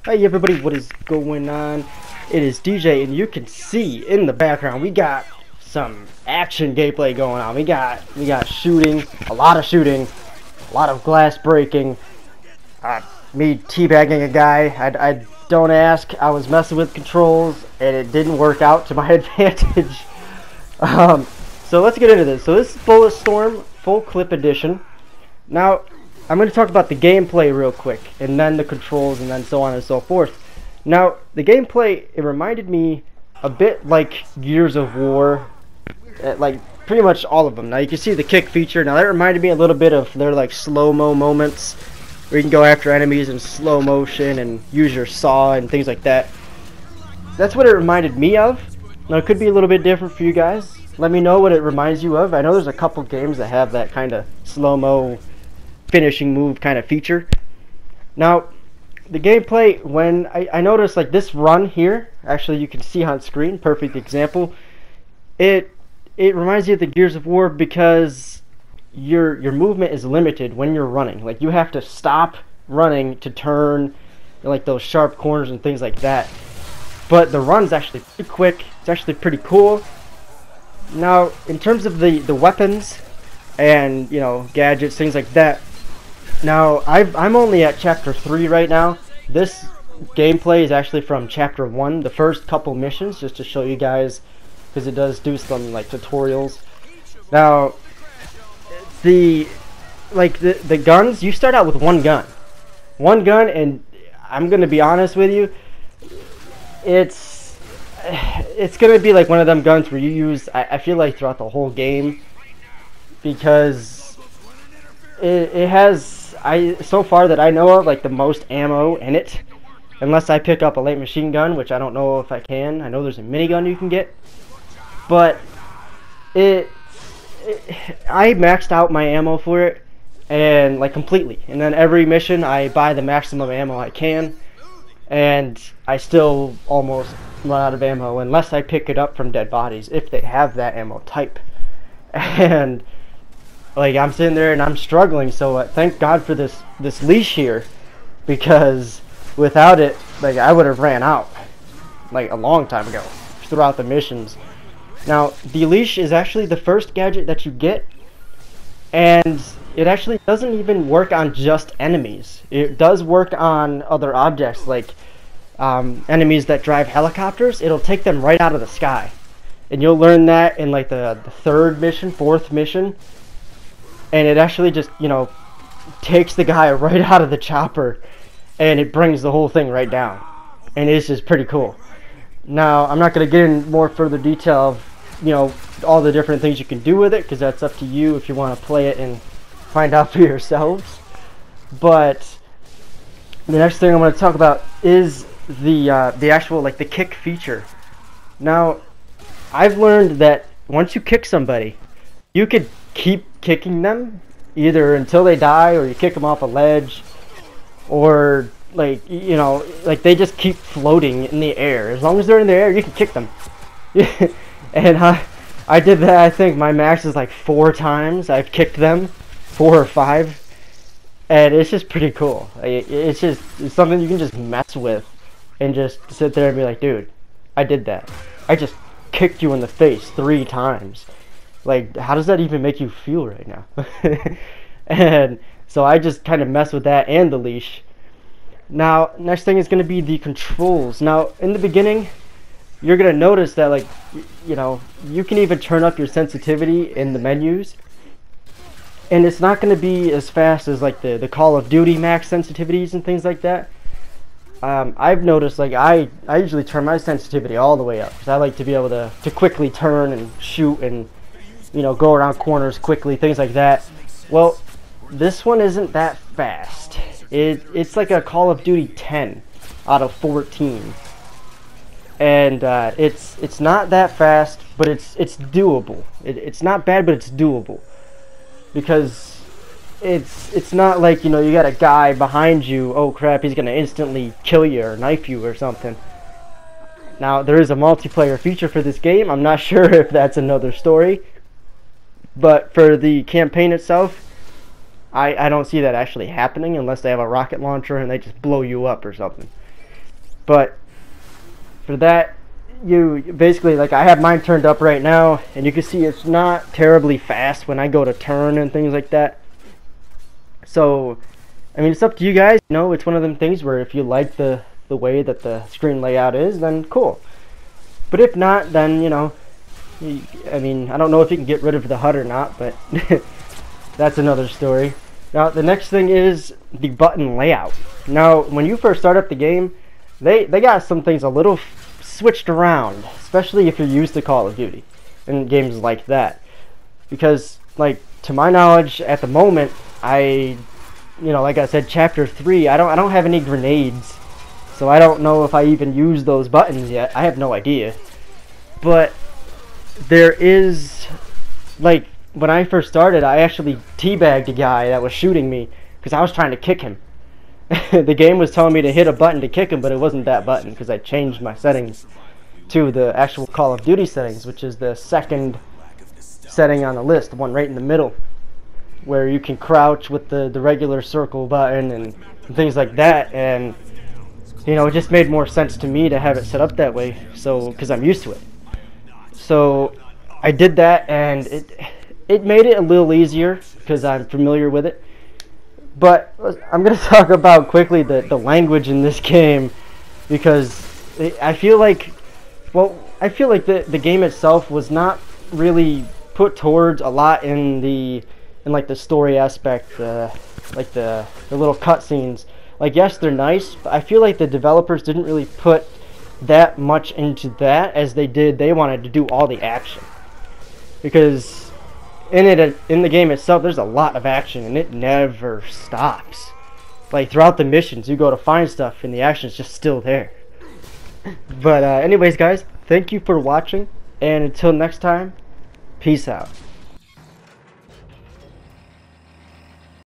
Hey everybody, what is going on? It is DJ, and you can see in the background we got some action gameplay going on. We got shooting, a lot of shooting, a lot of glass breaking. Me teabagging a guy. I don't ask. I was messing with controls and it didn't work out to my advantage. So let's get into this. So this is BulletStorm full clip edition. Now I'm going to talk about the gameplay real quick, and then the controls, and then so on and so forth. Now, the gameplay, it reminded me a bit like Gears of War, like pretty much all of them. Now, you can see the kick feature. Now, that reminded me a little bit of their like slow-mo moments, where you can go after enemies in slow motion and use your saw and things like that. That's what it reminded me of. Now, it could be a little bit different for you guys. Let me know what it reminds you of. I know there's a couple games that have that kind of slow-mo finishing move kind of feature. Now the gameplay, when I noticed like this run here, actually you can see on screen, perfect example, it reminds you of the Gears of War because your movement is limited when you're running. Like you have to stop running to turn like those sharp corners and things like that, but the run's actually pretty quick. It's actually pretty cool. Now in terms of the weapons and gadgets, things like that, now, I'm only at Chapter 3 right now. This gameplay is actually from Chapter 1, the first couple missions, just to show you guys, because it does do some, like, tutorials. Now, the guns, you start out with one gun. One gun, and I'm going to be honest with you, it's going to be like one of them guns where you use, I feel like, throughout the whole game, because it has, so far that I know of, like the most ammo in it, unless I pick up a light machine gun, which I don't know if I can. I know there's a minigun you can get, but I maxed out my ammo for it, and like completely. And then every mission I buy the maximum ammo I can, and I still almost run out of ammo unless I pick it up from dead bodies if they have that ammo type. And like I'm sitting there and I'm struggling, so thank God for this leash here, because without it, like I would have ran out like a long time ago throughout the missions. Now the leash is actually the first gadget that you get, and it actually doesn't even work on just enemies. It does work on other objects, like enemies that drive helicopters. It'll take them right out of the sky, and you'll learn that in like the third mission, fourth mission. And it actually just, takes the guy right out of the chopper, and it brings the whole thing right down. And it's just pretty cool. Now, I'm not going to get in more further detail of, all the different things you can do with it, because that's up to you if you want to play it and find out for yourselves. But the next thing I'm going to talk about is the actual, like, the kick feature. Now, I've learned that once you kick somebody, you could keep kicking them either until they die, or you kick them off a ledge, or like like they just keep floating in the air. As long as they're in the air, you can kick them. And I did that. I think my max is like 4 times I've kicked them, 4 or 5, and it's just pretty cool. It's something you can just mess with and just sit there and be like, dude, I did that. I just kicked you in the face 3 times. Like, how does that even make you feel right now? And so I just kind of mess with that and the leash. Now, next thing is going to be the controls. Now, in the beginning, you're going to notice that, like, you can even turn up your sensitivity in the menus. And it's not going to be as fast as, like, the Call of Duty max sensitivities and things like that. I've noticed, like, I usually turn my sensitivity all the way up, because I like to be able to quickly turn and shoot and go around corners quickly, things like that. Well, this one isn't that fast. It's like a Call of Duty 10 out of 14, and it's not that fast, but it's doable. It's not bad, but it's doable, because it's not like you got a guy behind you. Oh crap, he's gonna instantly kill you or knife you or something. Now there is a multiplayer feature for this game. I'm not sure if that's another story. But for the campaign itself, I don't see that actually happening unless they have a rocket launcher and they just blow you up or something. But for that, you basically, like, I have mine turned up right now, and you can see it's not terribly fast when I go to turn and things like that. So I mean, it's up to you guys. You know, it's one of them things where if you like the way that the screen layout is, then cool. But if not, then, you know, I mean, I don't know if you can get rid of the HUD or not, but that's another story. Now, the next thing is the button layout. Now, when you first start up the game, they got some things a little switched around, especially if you're used to Call of Duty and games like that. Because, like, to my knowledge, at the moment, you know, like I said, Chapter 3, I don't have any grenades, so I don't know if I even use those buttons yet. I have no idea. But there is, like, when I first started, I actually teabagged a guy that was shooting me because I was trying to kick him. The game was telling me to hit a button to kick him, but it wasn't that button because I changed my settings to the actual Call of Duty settings, which is the second setting on the list, the one right in the middle, where you can crouch with the regular circle button and things like that. And, you know, it just made more sense to me to have it set up that way, so because I'm used to it. So I did that, and it made it a little easier because I'm familiar with it. But I'm going to talk about quickly the language in this game, because I feel like, well, the game itself was not really put towards a lot in like the story aspect, like the little cutscenes. Like, yes, they're nice, but I feel like the developers didn't really put that much into that as they did. They wanted to do all the action, because in the game itself, there's a lot of action, and it never stops. Like, throughout the missions, you go to find stuff, and the action's just still there. But anyways, guys, thank you for watching, and until next time, peace out.